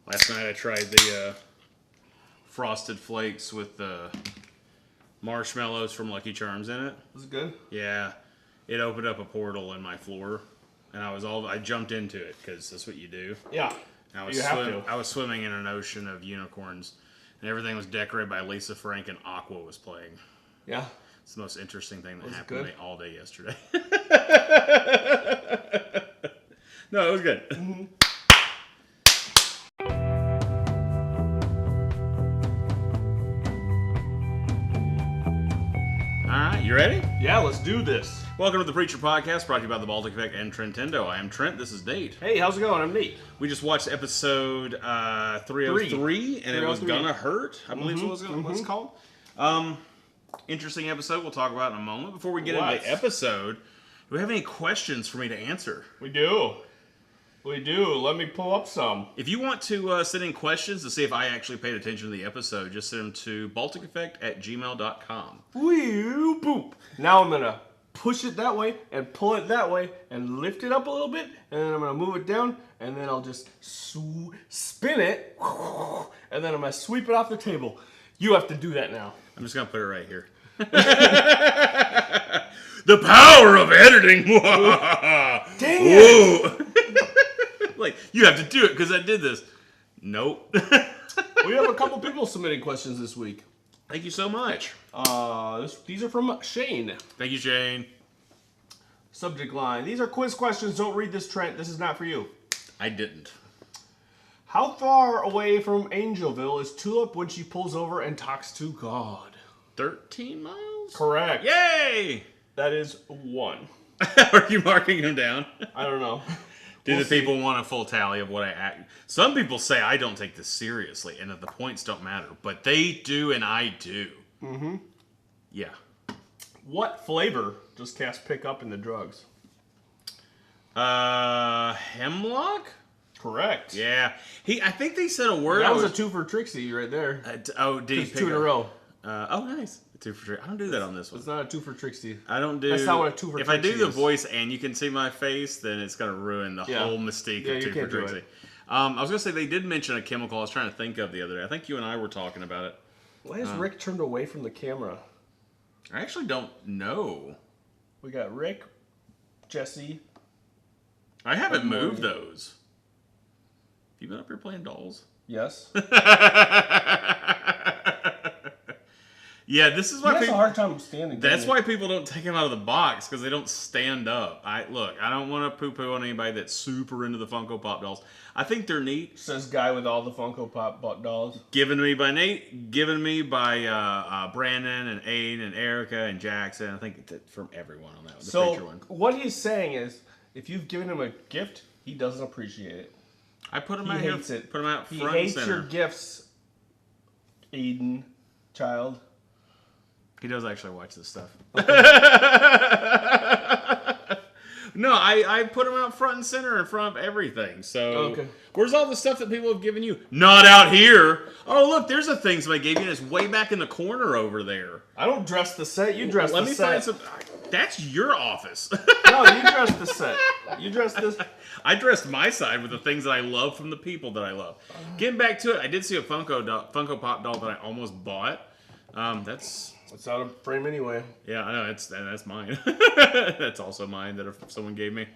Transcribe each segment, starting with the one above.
Last night I tried the Frosted Flakes with the marshmallows from Lucky Charms in it. Was it good? Yeah. It opened up a portal in my floor, and I jumped into it because that's what you do. Yeah. I was swimming in an ocean of unicorns, and everything was decorated by Lisa Frank, and Aqua was playing. Yeah. It's the most interesting thing that happened to me all day yesterday. No, it was good. Mm-hmm. All right, you ready? Yeah, let's do this. Welcome to the Preacher Podcast, brought to you by the Baltic and Trentendo. I am Trent. This is Nate. Hey, how's it going? I'm Nate. We just watched episode 303, and it was Gonna Hurt, I believe is what it's called. Interesting episode we'll talk about in a moment. Before we get into the episode, do we have any questions for me to answer? We do. Let me pull up some. If you want to send in questions to see if I actually paid attention to the episode, just send them to balticeffect@gmail.com. Wee boop. Now I'm going to push it that way and pull it that way and lift it up a little bit, and then I'm going to move it down, and then I'll just spin it, and then I'm going to sweep it off the table. You have to do that now. I'm just going to put it right here. The power of editing. Dang it. Like, you have to do it because I did this. Nope. We have a couple people submitting questions this week. Thank you so much. These are from Shane. Thank you, Shane. Subject line. These are quiz questions. Don't read this, Trent. This is not for you. I didn't. How far away from Angelville is Tulip when she pulls over and talks to God? 13 miles? Correct. Yay! That is 1. Are you marking them down? I don't know. Do the people want a full tally of what I act? Some people say I don't take this seriously and that the points don't matter, but they do and I do. Mm-hmm. Yeah. What flavor does Cass pick up in the drugs? Hemlock? Correct. Yeah. I think they said a word. That was a 2 for Trixie right there. Did he pick 2 in a row. Nice. 2 for Trixie. I don't do that on this one. It's not a 2 for Trixie. I don't do. That's not what a 2 for If Trixie I do the is. voice and you can see my face, then it's going to ruin the whole mystique of 2 for Trixie. I was going to say they did mention a chemical I was trying to think of the other day. I think you and I were talking about it. Why is Rick turned away from the camera? I actually don't know. We got Rick, Jesse. I haven't moved those. You been up here playing dolls? Yes. Yeah, this is why people have a hard time standing. That's why people don't take them out of the box, because they don't stand up. I don't want to poo-poo on anybody that's super into the Funko Pop dolls. I think they're neat. Says guy with all the Funko Pop dolls. Given me by Nate, given me by Brandon and Aiden and Erica and Jackson. I think it's from everyone on that one. So one. What he's saying is, if you've given him a gift, he doesn't appreciate it. I put him out. He hates it. Put him out he front and hates center. your gifts, Aiden, child. He does actually watch this stuff. No, I put him out front and center in front of everything. So, Where's all the stuff that people have given you? Not out here. Oh, look, there's a thing somebody gave you, and it's way back in the corner over there. I don't dress the set. You dress the set. Let me find some. That's your office. No, you dress the set. You dress this. I dressed my side with the things that I love from the people that I love. Getting back to it, I did see a Funko Pop doll that I almost bought. It's out of frame anyway. Yeah, I know. That's mine. That's also mine that someone gave me.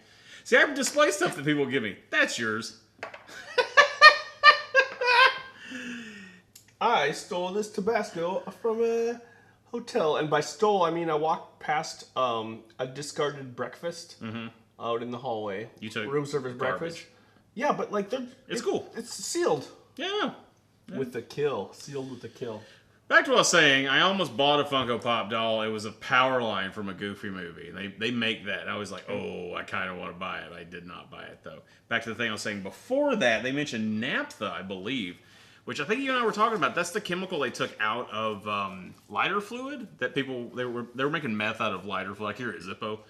See, I display stuff that people give me. That's yours. I stole this Tabasco from a hotel. And by stole, I mean I walked past a discarded breakfast out in the hallway. You took room service breakfast. Yeah, but like it's cool. It's sealed. Yeah. With the kill. Sealed with the kill. Back to what I was saying, I almost bought a Funko Pop doll. It was a power line from a Goofy movie. They make that. And I was like, oh, I kind of want to buy it. I did not buy it, though. Back to the thing I was saying before that, they mentioned naphtha, I believe, which I think you and I were talking about. That's the chemical they took out of lighter fluid. That people, they were making meth out of lighter fluid, like here at Zippo.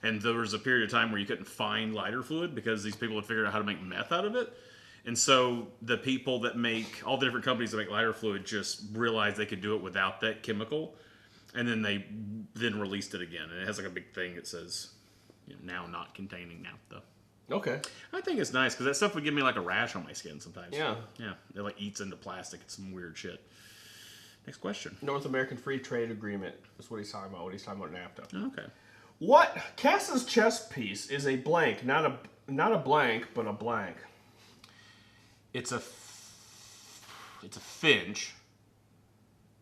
And there was a period of time where you couldn't find lighter fluid because these people had figured out how to make meth out of it. And so the people that make, all the different companies that make lighter fluid just realized they could do it without that chemical. And then they released it again. And it has like a big thing that says, now not containing naphtha. Okay. I think it's nice because that stuff would give me like a rash on my skin sometimes. Yeah. Yeah. It like eats into plastic. It's some weird shit. Next question. North American Free Trade Agreement. That's what he's talking about. What he's talking about NAFTA. Okay. What Cass's chess piece is a blank, not a blank, but a blank. It's a finch,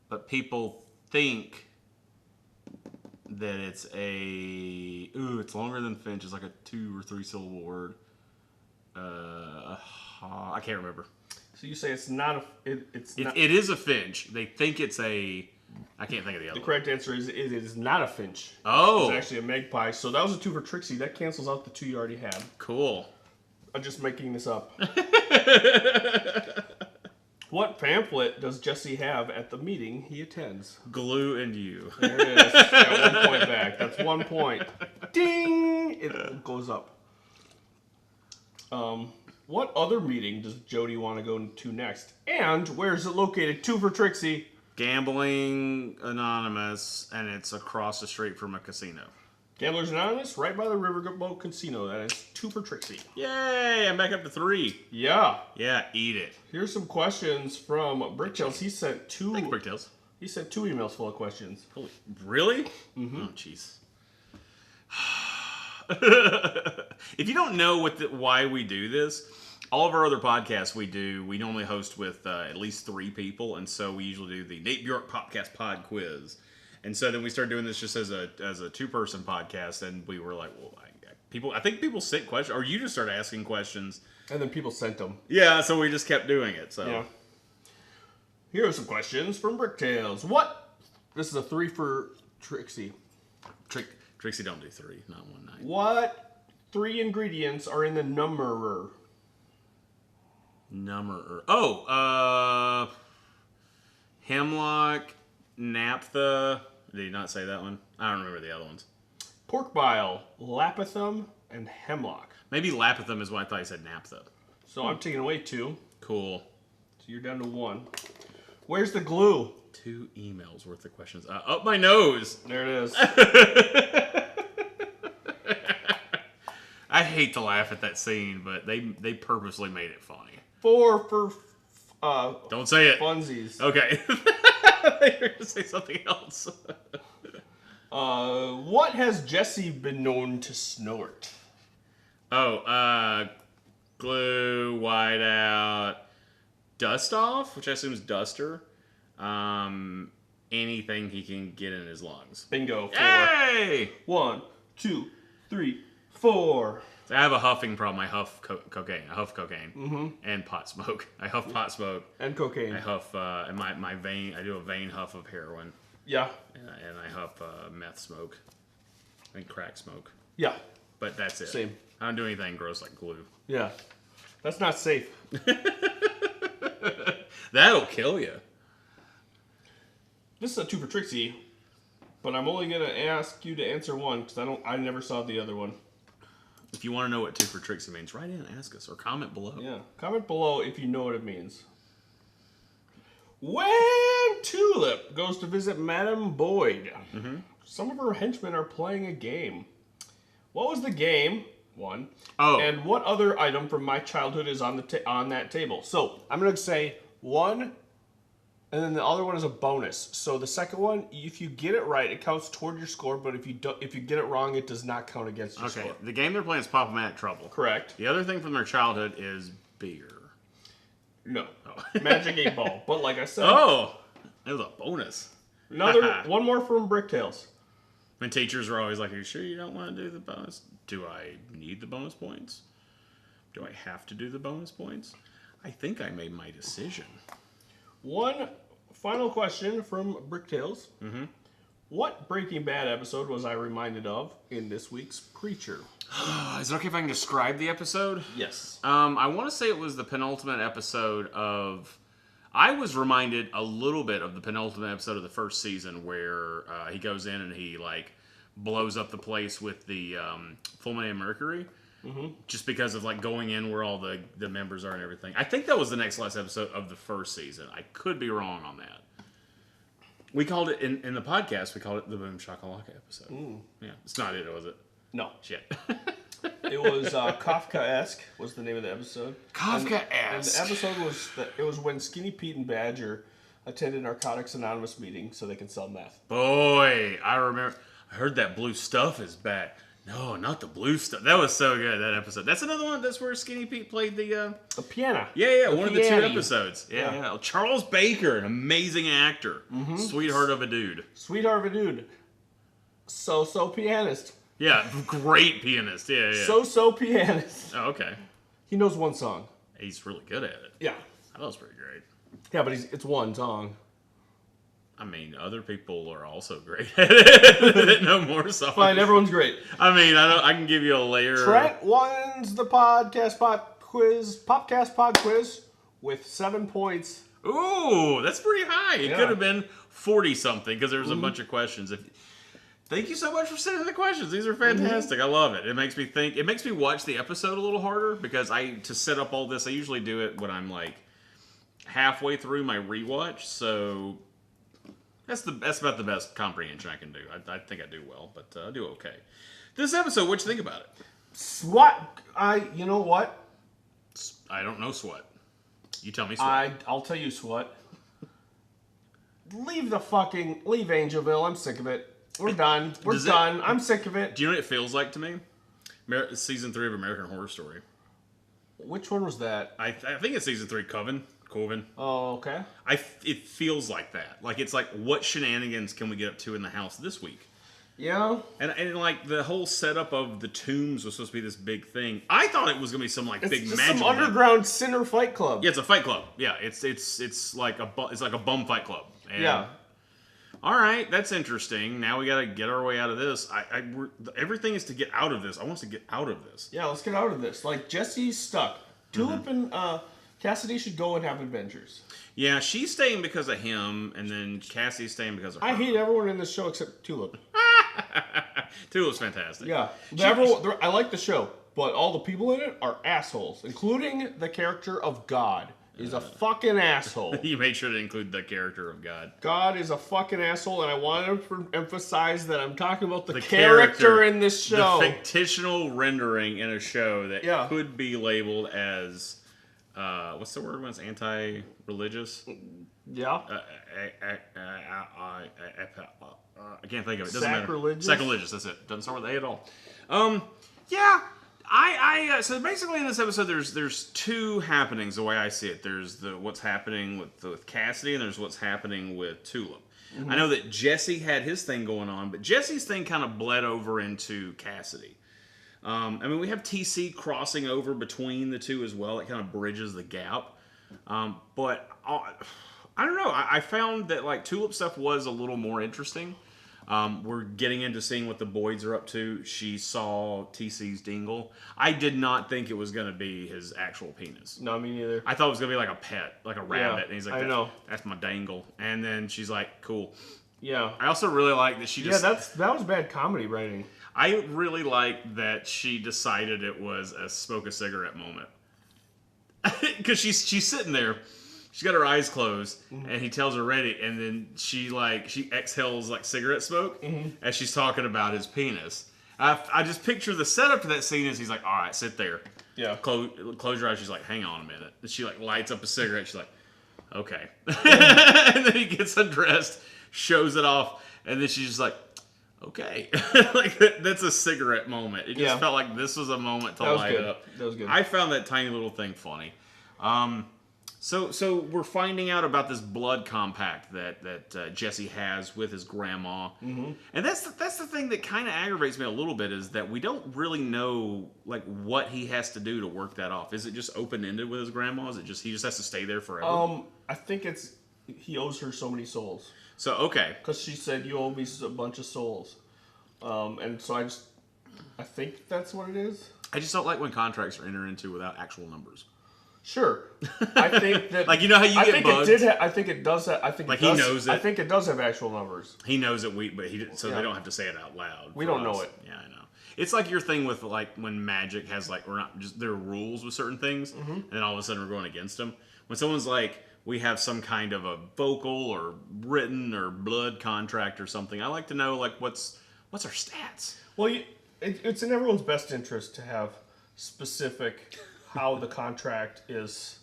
but people think that it's it's longer than finch. It's like a 2 or 3 syllable word. I can't remember. So you say it's not it's not. It is a finch. They think it's I can't think of the other The one. correct answer is it is not a finch. Oh. It's actually a magpie. So that was a 2 for Trixie. That cancels out the 2 you already had. Cool. I'm just making this up. What pamphlet does Jesse have at the meeting he attends? Glue and you. There it is. Got 1 point back. That's 1 point. Ding! It goes up. What other meeting does Jody want to go to next? And where is it located? 2 for Trixie. Gambling Anonymous, and it's across the street from a casino. Gamblers Anonymous, right by the Riverboat Casino. That is 2 for Trixie. Yay! I'm back up to 3. Yeah. Yeah, eat it. Here's some questions from Bricktails. He sent Thanks, 2 Bricktails. emails full of questions. Holy, really? Mm-hmm. Oh, jeez. If you don't know why we do this, all of our other podcasts we normally host with at least 3 people, and so we usually do the Nate Bjork Podcast Pod Quiz. And so then we started doing this just as a 2-person podcast, and we were like, well, I think people sent questions, or you just started asking questions. And then people sent them. Yeah, so we just kept doing it. So Yeah. Here are some questions from Bricktails. This is a 3 for Trixie. Trixie don't do 3, not 1 night. What 3 ingredients are in the numberer? Hemlock, naphtha. Did you not say that one? I don't remember the other ones. Pork bile, lapithum, and hemlock. Maybe lapithum is what I thought you said naphtha. So I'm taking away 2. Cool. So you're down to 1. Where's the glue? 2 emails worth of questions. Up my nose. There it is. I hate to laugh at that scene, but they purposely made it funny. 4 for Don't say it. funsies. Okay. I thought you were going to say something else. What has Jesse been known to snort? Glue, whiteout, dust off, which I assume is duster. Anything he can get in his lungs. Bingo. 4. Hey! 1, 2, 3, 4. I have a huffing problem. I huff cocaine. I huff cocaine and pot smoke. I huff pot smoke. And cocaine. I huff in my vein. I do a vein huff of heroin. Yeah. And I huff meth smoke and crack smoke. Yeah. But that's it. Same. I don't do anything gross like glue. Yeah. That's not safe. That'll kill you. This is a 2 for Trixie, but I'm only gonna ask you to answer 1 because I never saw the other one. If you want to know what 2 for Trixie means, write in and ask us or comment below. Yeah. Comment below if you know what it means. When Tulip goes to visit Madame Boyd, some of her henchmen are playing a game. What was the game? 1. Oh. And what other item from my childhood is on that table? So I'm gonna say 1, and then the other one is a bonus. So the second one, if you get it right, it counts toward your score. But if you get it wrong, it does not count against your score. The game they're playing is Pop-O-Matic Trouble. Correct. The other thing from their childhood is beer. No. Magic 8 Ball. But like I said, Oh, it was a bonus. one more from Bricktails. When teachers are always like, "Are you sure you don't want to do the bonus? Do I need the bonus points? Do I have to do the bonus points? I think I made my decision." One final question from Bricktails. What Breaking Bad episode was I reminded of in this week's Preacher? Is it okay if I can describe the episode? Yes. I want to say it was the penultimate episode of... I was reminded a little bit of the penultimate episode of the first season where he goes in and he, like, blows up the place with the fulminated mercury. Just because of, like, going in where all the members are and everything. I think that was the next last episode of the first season. I could be wrong on that. We called it, in the podcast, we called it the Boom Shakalaka episode. Yeah, it's not it, was it? No. Shit. It was Kafkaesque was the name of the episode. Kafkaesque. And the episode was when Skinny Pete and Badger attended Narcotics Anonymous meeting so they could sell meth. Boy, I remember. I heard that blue stuff is back. No, not the blue stuff. That was so good, that episode. That's another one. That's where Skinny Pete played the piano. Yeah, the one of the 2 episodes. Yeah. Charles Baker, an amazing actor. Mm-hmm. Sweetheart of a dude. Sweetheart of a dude. So pianist. Yeah, great pianist. Yeah. So pianist. Oh, okay. He knows one song. He's really good at it. Yeah. That was pretty great. Yeah, but it's one song. I mean, other people are also great at it that know more songs. Fine, everyone's great. I mean, I can give you a layer. Trent wins the Popcast pod quiz with 7 points. Ooh, that's pretty high. It could have been 40-something because there was a bunch of questions. Thank you so much for sending the questions. These are fantastic. I love it. It makes me think. It makes me watch the episode a little harder because to set up all this, I usually do it when I'm like halfway through my rewatch. So that's about the best comprehension I can do. I think I do well, but I do okay. This episode, what'd you think about it? You know what? I don't know SWAT. You tell me SWAT. I'll tell you SWAT. Leave Angelville. I'm sick of it. We're done. We're done. I'm sick of it. Do you know what it feels like to me? Season 3 of American Horror Story. Which one was that? I think it's season 3, Coven. Oh, okay. It feels like that. Like, it's like, what shenanigans can we get up to in the house this week? Yeah. And like, the whole setup of the tombs was supposed to be this big thing. I thought it was going to be some, like, big magic. Some underground sinner fight club. Yeah, it's a fight club. Yeah, it's like a bum fight club. And yeah. All right, that's interesting. Now we got to get our way out of this. Everything is to get out of this. I want us to get out of this. Yeah, let's get out of this. Like, Jesse's stuck. Tulip and Cassidy should go and have adventures. Yeah, she's staying because of him, and then Cassie's staying because of her. I hate everyone in this show except Tulip. Tulip's fantastic. Yeah. I like the show, but all the people in it are assholes, including the character of God. Is a fucking asshole. You made sure to include the character of God. God is a fucking asshole, and I wanted to emphasize that I'm talking about the character in this show. The fictional rendering in a show that could be labeled as, what's the word when it's anti-religious? Yeah. I can't think of it. Doesn't Sacrilegious? Matter. Sacrilegious, that's it. Doesn't start with A at all. Yeah. So basically in this episode, there's 2 happenings the way I see it. There's what's happening with Cassidy, and there's what's happening with Tulip. Mm-hmm. I know that Jesse had his thing going on, but Jesse's thing kind of bled over into Cassidy. I mean, we have TC crossing over between the 2 as well. It kind of bridges the gap. But I don't know. I found that like Tulip stuff was a little more interesting. We're getting into seeing what the Boyds are up to. She saw TC's dingle. I did not think it was going to be his actual penis. No, me neither. I thought it was going to be like a pet, like a rabbit. Yeah, and he's like, that's my dangle. And then she's like, cool. Yeah. I also really like that she just... Yeah, that was bad comedy writing. I really like that she decided it was a smoke a cigarette moment. Because she's sitting there. She's got her eyes closed, and he tells her ready, and then she exhales like cigarette smoke as she's talking about his penis. I just picture the setup to that scene as he's like, all right, sit there. Yeah. Close your eyes. She's like, hang on a minute. And she like lights up a cigarette. She's like, okay. And then he gets undressed, shows it off, and then she's just like, okay. Like that's a cigarette moment. It just felt like this was a moment to light up. That was good. I found that tiny little thing funny. So we're finding out about this blood compact that Jesse has with his grandma, and that's the thing that kind of aggravates me a little bit is that we don't really know like what he has to do to work that off. Is it just open ended with his grandma? Is it just he just has to stay there forever? I think he owes her so many souls. So okay, because she said you owe me a bunch of souls, and so I think that's what it is. I just don't like when contracts are entered into without actual numbers. Sure, I think that like you know how you get bugged. I think it does. He knows it. I think it does have actual numbers. He knows it. But he didn't, so they don't have to say it out loud. We don't know it. Yeah, I know. It's like your thing with like when Magic has like we're not just there are rules with certain things, and then all of a sudden we're going against them. When someone's like we have some kind of a vocal or written or blood contract or something, I like to know like what's our stats. Well, it's in everyone's best interest to have specific how the contract is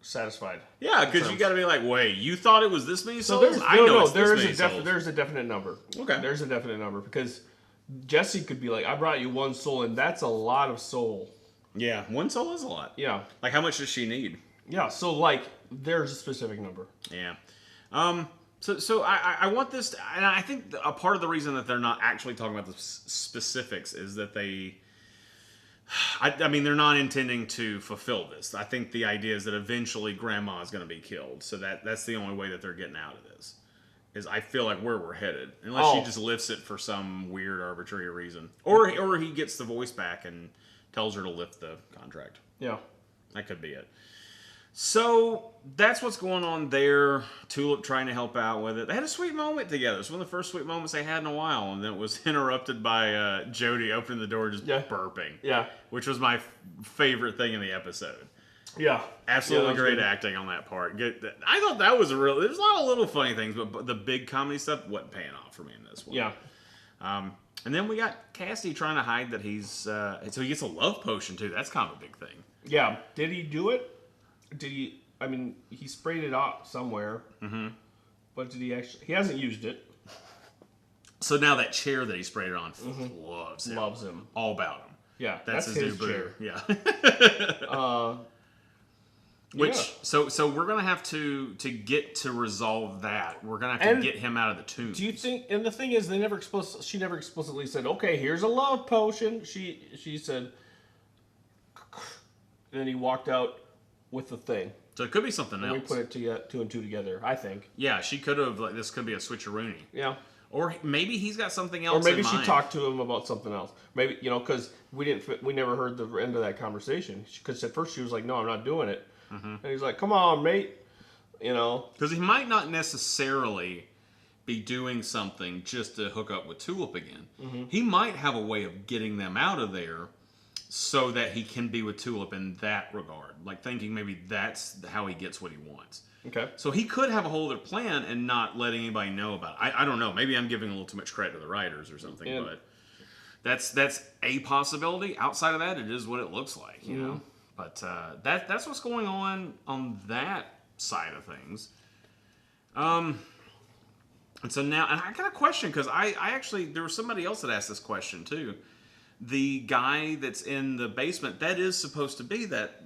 satisfied. Yeah, because you got to be like, wait, you thought it was this many So souls? there's a definite number. Okay. There's a definite number because Jesse could be like, I brought you 1 soul, and that's a lot of soul. Yeah, 1 soul is a lot. Yeah. Like, how much does she need? Yeah, so, like, there's a specific number. Yeah. So I want this, and I think a part of the reason that they're not actually talking about the specifics is that I mean, they're not intending to fulfill this. I think the idea is that eventually Grandma is going to be killed. So that's the only way that they're getting out of this. Is I feel like where we're headed. Unless she just lifts it for some weird arbitrary reason. Or he gets the voice back and tells her to lift the contract. Yeah. That could be it. So that's what's going on there. Tulip trying to help out with it. They had a sweet moment together. It's one of the first sweet moments they had in a while, and then it was interrupted by Jody opening the door just burping. Yeah. Which was my favorite thing in the episode. Yeah. Absolutely great acting on that part. I thought that was there's a lot of little funny things, but the big comedy stuff wasn't paying off for me in this one. Yeah. And then we got Cassidy trying to hide that he's so he gets a love potion too. That's kind of a big thing. Yeah. Did he do it? He sprayed it out somewhere. Mm-hmm. But did he actually... He hasn't used it. So now that chair that he sprayed it on loves him. All about him. Yeah. That's his new chair. Yeah. So we're going to have to get to resolve that. We're going to have to get him out of the tomb. Do you think... And the thing is, she never explicitly said, okay, here's a love potion. She said... And then he walked out with the thing. So it could be something else. We put it two and two together, I think. Yeah, she could have, this could be a switcheroony. Yeah. Or maybe he's got something else Or maybe in she mind. talked to him about something else. Maybe, because we never heard the end of that conversation. Because at first she was like, no, I'm not doing it. Mm-hmm. And he's like, come on, mate. Because he might not necessarily be doing something just to hook up with Tulip again. Mm-hmm. He might have a way of getting them out of there so that he can be with Tulip in that regard. Like thinking maybe that's how he gets what he wants. Okay. So he could have a whole other plan and not letting anybody know about it. I don't know. Maybe I'm giving a little too much credit to the writers or something, but that's a possibility. Outside of that, it is what it looks like, you know. But that's what's going on that side of things. And so now, and I got a question because I actually, there was somebody else that asked this question too. The guy that's in the basement, that is supposed to be that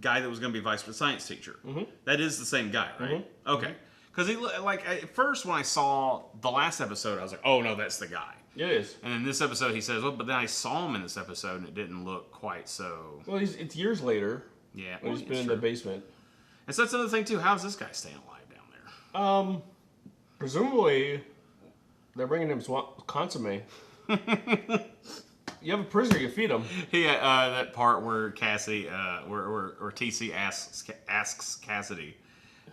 guy that was going to be vice science teacher. Mm-hmm. That is the same guy, right? Mm-hmm. Okay. Because he, like, at first when I saw the last episode, I was like, oh no, that's the guy. It is. And in this episode, he says, well, but then I saw him in this episode and it didn't look quite so. Well, it's years later. Yeah. When he's been in the basement. And so that's another thing too. How's this guy staying alive down there? Presumably, they're bringing him consomme. You have a prisoner, you feed him. Yeah, that part where Cassidy, where TC asks Cassidy,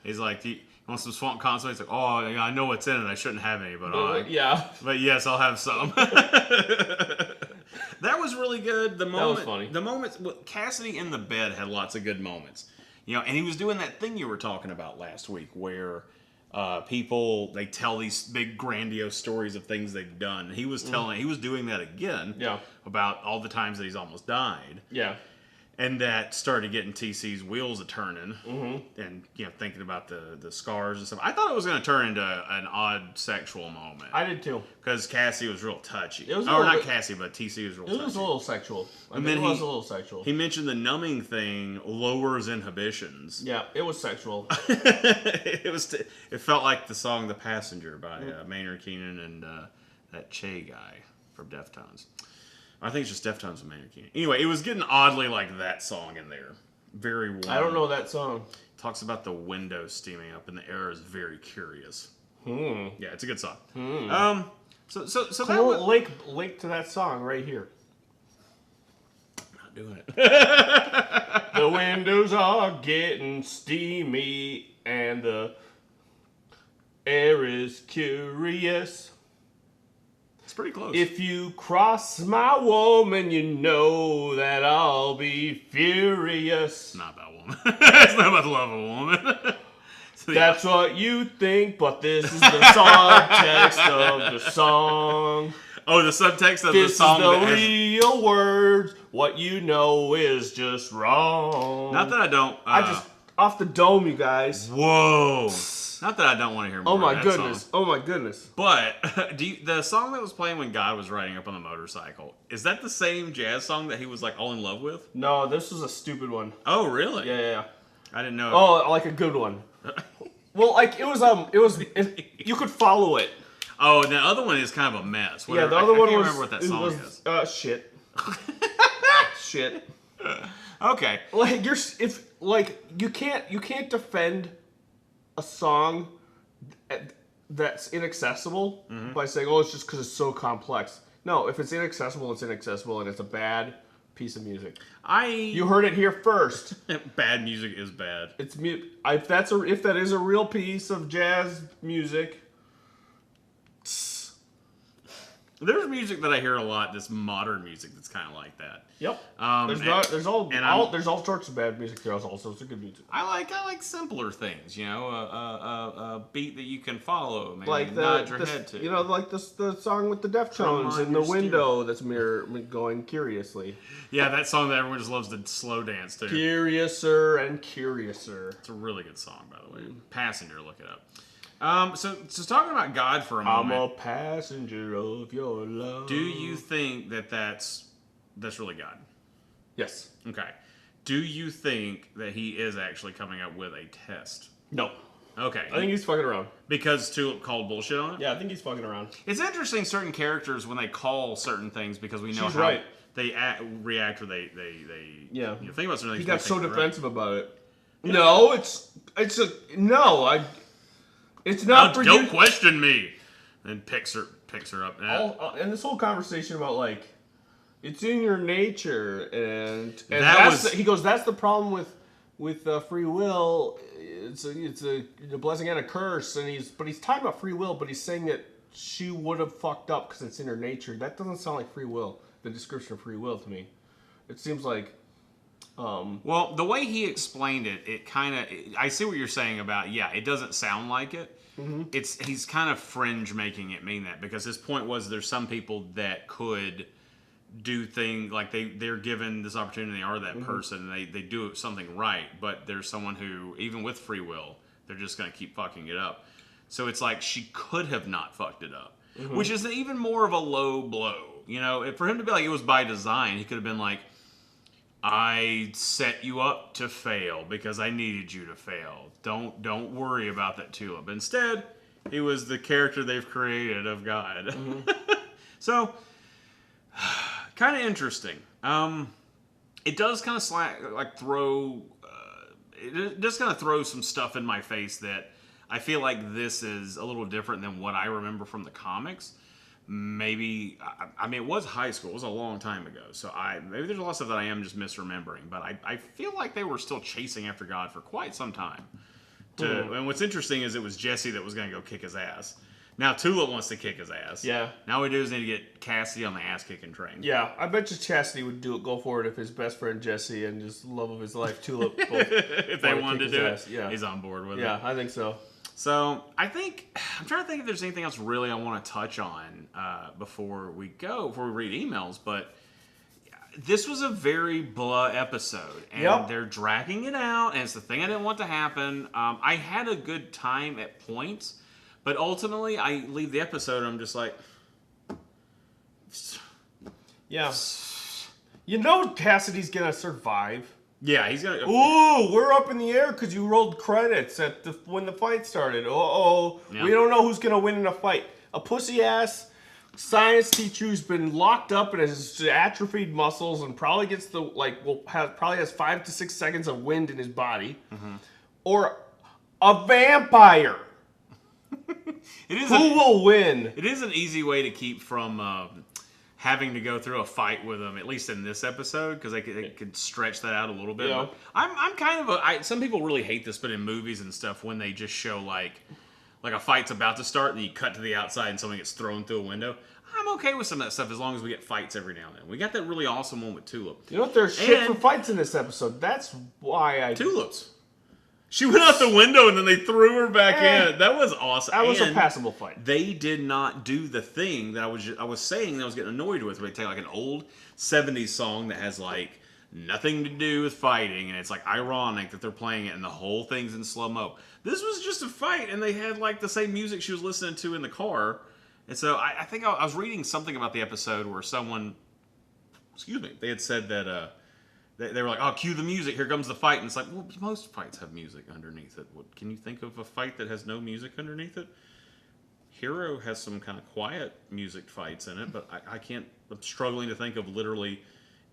he's like, "You want some swamp consomme?" He's like, "Oh, I know what's in it. I shouldn't have any, but yes, I'll have some." That was really good. That was funny. The moments, Cassidy in the bed had lots of good moments, and he was doing that thing you were talking about last week, where people, they tell these big grandiose stories of things they've done. He was he was doing that again about all the times that he's almost died. Yeah. And that started getting TC's wheels a turning, and thinking about the scars and stuff. I thought it was going to turn into an odd sexual moment. I did too, because Cassie was real touchy. It was not Cassie, but TC was real touchy. It was a little sexual. It was a little sexual. He mentioned the numbing thing lowers inhibitions. Yeah, it was sexual. It felt like the song "The Passenger" by Maynard Keenan and that Che guy from Deftones. I think it's just Deftones and Maynard Keenan. Anyway, it was getting oddly like that song in there. Very warm. I don't know that song. Talks about the windows steaming up and the air is very curious. Yeah, it's a good song. So that was link to that song right here. I'm not doing it. The windows are getting steamy and the air is curious. It's pretty close. If you cross my woman, you know that I'll be furious. It's not about woman. It's not about the love of a woman. That's what you think, but this is the subtext of the song. Oh, the subtext of This the song. is the that has, real words. What you know is just wrong. not that I don't. I just off the dome, you guys. Whoa. Not that I don't want to hear more. Oh my of that goodness. Song. Oh my goodness. But the song that was playing when God was riding up on the motorcycle, is that the same jazz song that he was like all in love with? No, this was a stupid one. Oh, really? Yeah. I didn't know. Oh, like a good one. Well, like it was. You could follow it. Oh, and the other one is kind of a mess. Yeah, the other I one can't was. remember what that song is. Shit. Shit. Okay. Like you can't defend a song that's inaccessible by saying, oh, it's just because it's so complex. No, if it's inaccessible, it's inaccessible, and it's a bad piece of music. You heard it here first. Bad music is bad. It's if that is a real piece of jazz music. There's music that I hear a lot. This modern music that's kind of like that. Yep. There's all sorts of bad music. There's all sorts of good music. I like simpler things. You know, a beat that you can follow. Maybe Like nod your head to. You know, like the song with the Deftones in the window that's going curiously. Yeah, that song that everyone just loves to slow dance to. Curiouser and Curiouser. It's a really good song, by the way. Passenger, look it up. So talking about God for a moment. I'm a passenger of your love. Do you think that's really God? Yes. Okay. Do you think that he is actually coming up with a test? No. Okay. I think he's fucking around. Because Tulip called bullshit on it? Yeah, I think he's fucking around. It's interesting certain characters when they call certain things because we know She's how right. they react or they Yeah. you know, think about certain things. He got so right. defensive about it. No, it's not for Don't you. question me. And picks her up. And this whole conversation about like it's in your nature, and he goes. That's the problem with free will. It's a blessing and a curse, and he's talking about free will, but he's saying that she would have fucked up because it's in her nature. That doesn't sound like free will. The description of free will to me, it seems like. Well, the way he explained it, it kind of. I see what you're saying about. Yeah, it doesn't sound like it. Mm-hmm. He's kind of fringe making it mean that because his point was there's some people that could do things like they're given this opportunity, they are that person, and they do something right, but there's someone who even with free will they're just going to keep fucking it up. So it's like she could have not fucked it up, which is even more of a low blow. You know, for him to be like it was by design, he could have been like, I set you up to fail because I needed you to fail. Don't worry about that Tulip. Instead, he was the character they've created of God. So, kind of interesting. It does kind of throw. It does kind of throw some stuff in my face that I feel like this is a little different than what I remember from the comics. Maybe, I mean, it was high school. It was a long time ago. So maybe there's a lot of stuff that I am just misremembering. But I feel like they were still chasing after God for quite some time. And what's interesting is it was Jesse that was going to go kick his ass. Now Tulip wants to kick his ass. Yeah. Now what we do is need to get Cassidy on the ass-kicking train. Yeah, I bet you Chastity would go for it if his best friend Jesse and just love of his life Tulip both if they wanted to do it, yeah. he's on board with it. Yeah, I think so. So, I'm trying to think if there's anything else really I want to touch on before we read emails, but this was a very blah episode, and they're dragging it out, and it's the thing I didn't want to happen. I had a good time at points, but ultimately, I leave the episode, and I'm just like... Yeah. You know Cassidy's gonna survive. Yeah, he's gonna... Ooh, we're up in the air because you rolled credits when the fight started. We don't know who's gonna win in a fight. A pussy-ass science teacher who's been locked up and has atrophied muscles and probably gets probably has 5 to 6 seconds of wind in his body, or a vampire. Who will win? It is an easy way to keep from having to go through a fight with them, at least in this episode, because they could stretch that out a little bit. Yeah. But I'm kind of some people really hate this, but in movies and stuff, when they just show like a fight's about to start, and then you cut to the outside and someone gets thrown through a window. I'm okay with some of that stuff as long as we get fights every now and then. We got that really awesome one with Tulip. You know what? There's shit for fights in this episode. That's why Tulips. She went out the window and then they threw her back in. That was awesome. That was and a passable fight. They did not do the thing that I was saying that I was getting annoyed with. Where they take like an old 70s song that has like nothing to do with fighting, and it's like ironic that they're playing it and the whole thing's in slow-mo. This was just a fight, and they had like the same music she was listening to in the car. And so I think I was reading something about the episode where someone, they had said that they were like, oh, cue the music, here comes the fight. And it's like, well, most fights have music underneath it. Can you think of a fight that has no music underneath it? Hero has some kind of quiet music fights in it, but I can't, I'm struggling to think of literally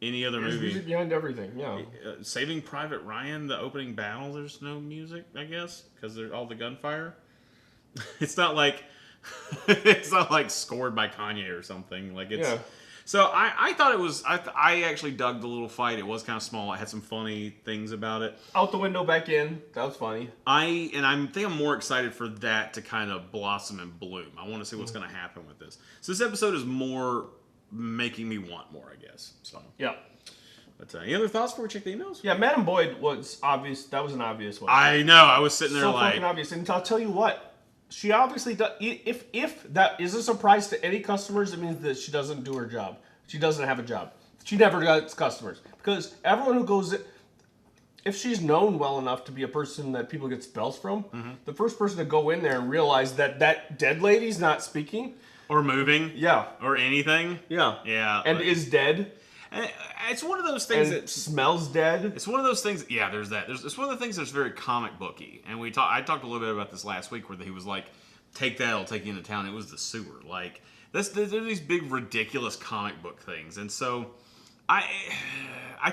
any other movie. There's music behind everything, yeah. Saving Private Ryan, the opening battle, there's no music, I guess, because there's all the gunfire. It's not like scored by Kanye or something. Like it's. Yeah. So I thought it was. I actually dug the little fight. It was kind of small. It had some funny things about it. Out the window, back in. That was funny. I think I'm more excited for that to kind of blossom and bloom. I want to see what's going to happen with this. So this episode is more making me want more, I guess. So yeah. But any other thoughts before we check the emails? Yeah, Madam Boyd was obvious. That was an obvious one. I know. I was sitting there so like fucking obvious. And I'll tell you what. She obviously does. If that is a surprise to any customers, it means that she doesn't do her job. She doesn't have a job. She never gets customers because everyone who goes, if she's known well enough to be a person that people get spells from, the first person to go in there and realize that dead lady's not speaking or moving, yeah, or anything, yeah, and is dead. And it's one of those things that smells dead. It's one of those things. Yeah, there's that. It's one of the things that's very comic booky. And I talked a little bit about this last week, where he was like, "Take that, I'll take you into town." It was the sewer. Like there's these big ridiculous comic book things. And so I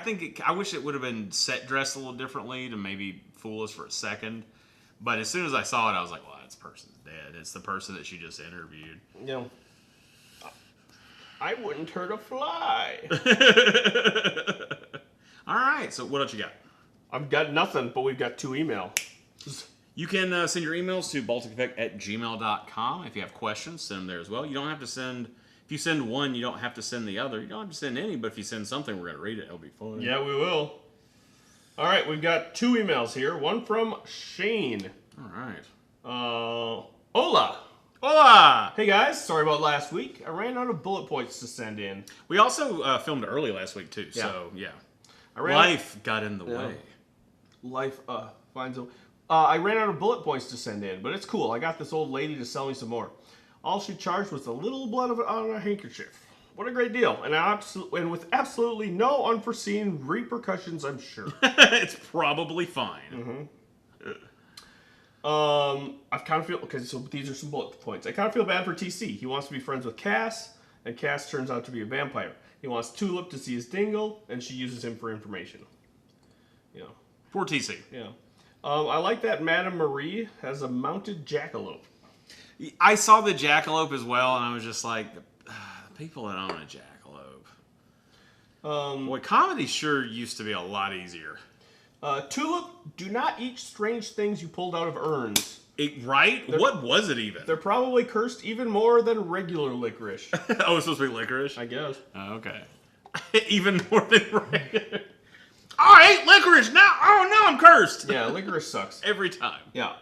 think I wish it would have been set dressed a little differently to maybe fool us for a second. But as soon as I saw it, I was like, "Well, that person's dead. It's the person that she just interviewed." Yeah. I wouldn't hurt a fly. All right, so what else you got? I've got nothing, but we've got 2 emails. You can send your emails to balticeffect@gmail.com. If you have questions, send them there as well. You don't have to send, if you send one, you don't have to send the other. You don't have to send any, but if you send something, we're going to read it. It'll be fun. Yeah, we will. All right, we've got 2 emails here. One from Shane. All right. Hola. Hola! Hey guys, sorry about last week. I ran out of bullet points to send in. We also filmed early last week too, so yeah. Life got in the way. Life finds a... I ran out of bullet points to send in, but it's cool. I got this old lady to sell me some more. All she charged was a little blood on a handkerchief. What a great deal. And with absolutely no unforeseen repercussions, I'm sure. It's probably fine. Mm-hmm. I kind of feel, okay, so these are some bullet points. I kind of feel bad for TC. He wants to be friends with Cass, and Cass turns out to be a vampire. He wants Tulip to see his dingle, and she uses him for information. You know. Poor TC. Yeah. I like that Madame Marie has a mounted jackalope. I saw the jackalope as well, and I was just like, people that own a jackalope. Boy, comedy sure used to be a lot easier. Tulip, do not eat strange things you pulled out of urns. Right? What was it even? They're probably cursed even more than regular licorice. Oh, it's supposed to be licorice? I guess. Oh, okay. Even more than regular. I ate licorice! Now, oh no, I'm cursed! Yeah, licorice sucks. Every time. Yeah.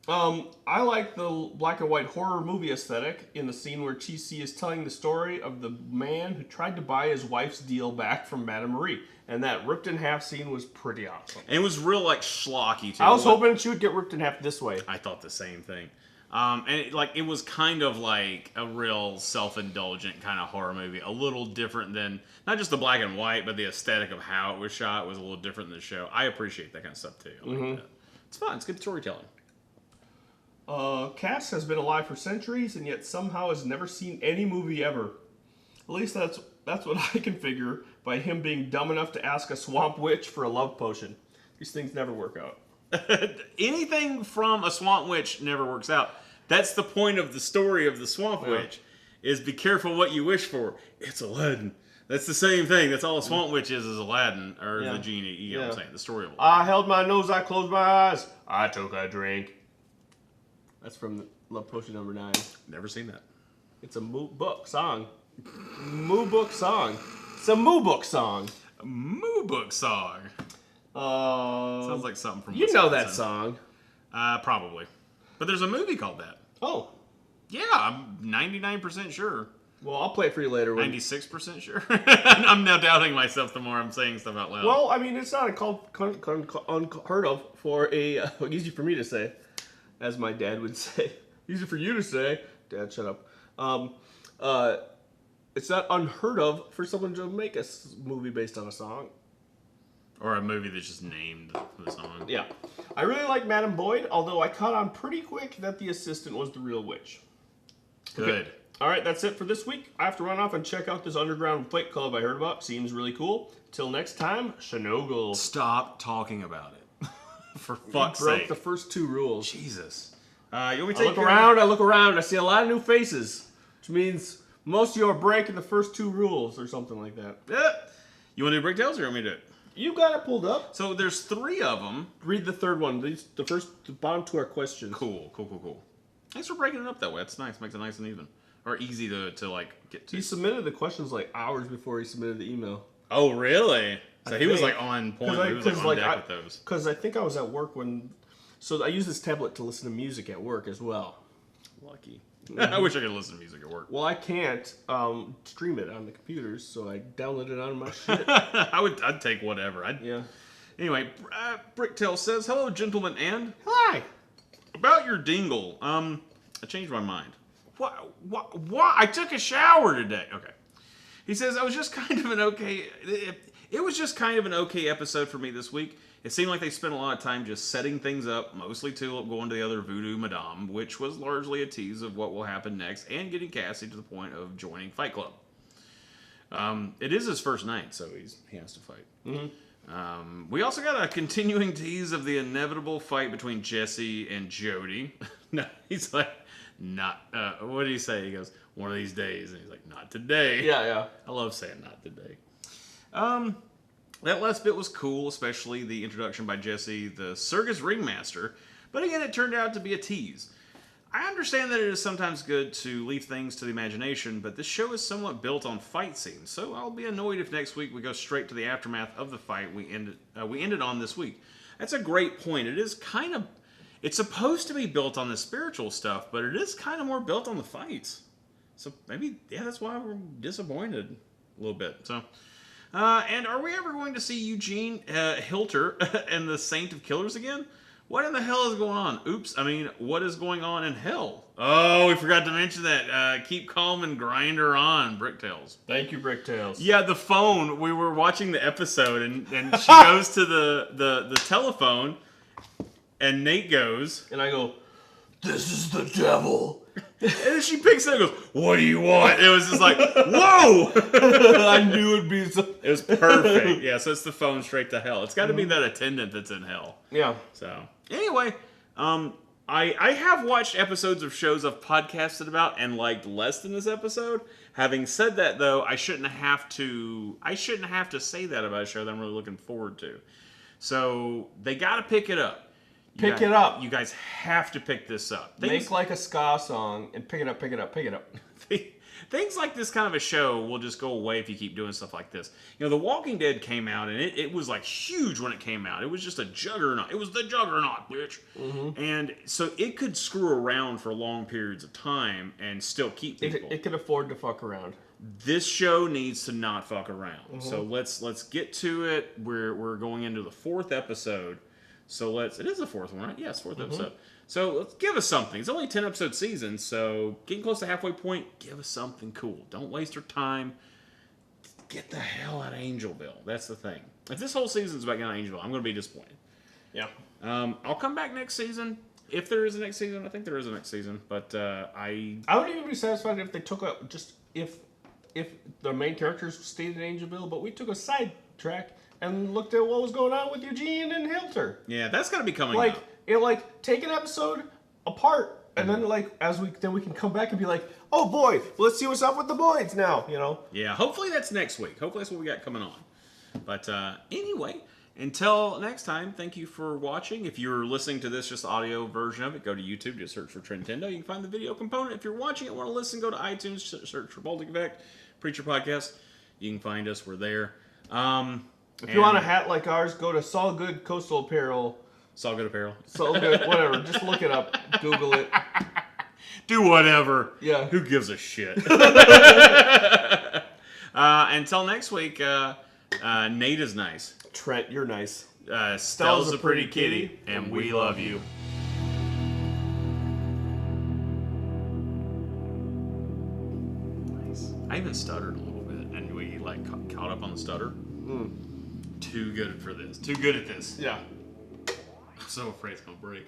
I like the black and white horror movie aesthetic in the scene where TC is telling the story of the man who tried to buy his wife's deal back from Madame Marie. And that ripped in half scene was pretty awesome. And it was real, like, schlocky, too. I was hoping she would get ripped in half this way. I thought the same thing. And it was kind of like a real self-indulgent kind of horror movie. A little different than, not just the black and white, but the aesthetic of how it was shot was a little different than the show. I appreciate that kind of stuff, too. I like that. It's fun. It's good storytelling. Cass has been alive for centuries and yet somehow has never seen any movie ever. At least that's what I can figure by him being dumb enough to ask a swamp witch for a love potion. These things never work out. Anything from a swamp witch never works out. That's the point of the story of the swamp witch, is be careful what you wish for. It's Aladdin. That's the same thing. That's all a swamp witch is Aladdin, or the genie. You know what I'm saying? The story of Aladdin. I held my nose, I closed my eyes. I took a drink. That's from Love Potion number 9. Never seen that. It's a Moo Book song. Moo Book song. It's a Moo Book song. A Moo Book song. Sounds like something from You know Wisconsin. that song. Probably. But there's a movie called that. Oh. Yeah, I'm 99% sure. Well, I'll play it for you later. 96% sure. I'm now doubting myself the more I'm saying stuff out loud. Well, I mean, it's not unheard of for a easy for me to say, as my dad would say. Easy for you to say. Dad, shut up. It's not unheard of for someone to make a movie based on a song. Or a movie that's just named the song. Yeah. I really like Madam Boyd, although I caught on pretty quick that the assistant was the real witch. Good. Okay. All right, that's it for this week. I have to run off and check out this underground fight club I heard about. Seems really cool. Till next time, Shinogle. Stop talking about it. For fuck's Broke sake. the first 2 rules. Jesus. You want me to I take look around. I see a lot of new faces, which means most of you are breaking the first 2 rules or something like that. Yeah. You want to do Brick Tales or you want me to do it? You got it pulled up. So there's 3 of them. Read the third one. The bottom 2 are questions. Cool. Thanks for breaking it up that way. That's nice. Makes it nice and even. Or easy to like get to. He submitted the questions like hours before he submitted the email. Oh, really? So he was think. like on point. He was like on deck with those. Because I think I was at work when... So I use this tablet to listen to music at work as well. Lucky. I wish I could listen to music at work. Well, I can't stream it on the computers, so I download it on my shit. I'd take whatever. Yeah. Anyway, Bricktail says, "Hello, gentlemen, and Hi. about your dingle. I changed my mind. What? I took a shower today. Okay." He says, "I was just kind of an okay. It was just kind of an okay episode for me this week. It seemed like they spent a lot of time just setting things up, mostly Tulip going to the other voodoo madame, which was largely a tease of what will happen next, and getting Cassie to the point of joining Fight Club. It is his first night, so he has to fight. Mm-hmm. We also got a continuing tease of the inevitable fight between Jesse and Jody. No, he's like, not. What did he say? He goes, one of these days, and he's like, not today. Yeah. I love saying not today. That last bit was cool, especially the introduction by Jesse, the circus ringmaster. But again, it turned out to be a tease. I understand that it is sometimes good to leave things to the imagination, but this show is somewhat built on fight scenes, so I'll be annoyed if next week we go straight to the aftermath of the fight we ended on this week. That's a great point. It's supposed to be built on the spiritual stuff, but it is kind of more built on the fights. So maybe, that's why we're disappointed a little bit. So, and are we ever going to see Eugene Hilter and the Saint of Killers again? What in the hell is going on? Oops, what is going on in hell? Oh, we forgot to mention that. Keep calm and grind her on, Bricktails. Thank you, Bricktails. Yeah, the phone. We were watching the episode, and she goes to the telephone, and Nate goes. And I go, "This is the devil." And then she picks it up and goes, "What do you want?" It was just like, whoa! I knew it'd be so... It was perfect. Yeah, so it's the phone straight to hell. It's got to be that attendant that's in hell. Yeah. So, anyway, I have watched episodes of shows I've podcasted about and liked less than this episode. Having said that, though, I shouldn't have to say that about a show that I'm really looking forward to. So, they got to pick it up. Pick it up. You guys have to pick this up. Make like a ska song and pick it up. Things like this kind of a show will just go away if you keep doing stuff like this. You know, The Walking Dead came out, and it was like huge when it came out. It was just a juggernaut. It was the juggernaut, bitch. Mm-hmm. And so it could screw around for long periods of time and still keep people. It could afford to fuck around. This show needs to not fuck around. Mm-hmm. So let's get to it. We're going into the 4th episode. So it is the 4th one, right? Yes, 4th episode. So let's give us something. It's only a 10-episode season, so getting close to halfway point, give us something cool. Don't waste our time. Get the hell out of Angelville. That's the thing. If this whole season's about getting out of Angelville, I'm going to be disappointed. Yeah. I'll come back next season. If there is a next season, I think there is a next season. But I would even be satisfied if they took if the main characters stayed in Angelville, but we took a side track and looked at what was going on with Eugene and Hilter. Yeah, that's got to be coming up. Take an episode apart, and then we can come back and be like, "Oh boy, let's see what's up with the Boyds now." You know? Yeah. Hopefully that's next week. Hopefully that's what we got coming on. But anyway, until next time, thank you for watching. If you're listening to this just audio version of it, go to YouTube, just search for Trentendo. You can find the video component. If you're watching it, want to listen, go to iTunes, search for Baltic Effect, Preacher Podcast. You can find us. We're there. If you want a hat like ours, go to Solid Good Coastal Apparel. It's all good apparel. Solid Good, whatever. Just look it up. Google it. Do whatever. Yeah. Who gives a shit? Until next week, Nate is nice. Trent, you're nice. Stella's a pretty kitty, and we love you. Nice. I even stuttered a little bit, and we like caught up on the stutter. Too good for this. Too good at this. Yeah. I'm so afraid it's gonna break.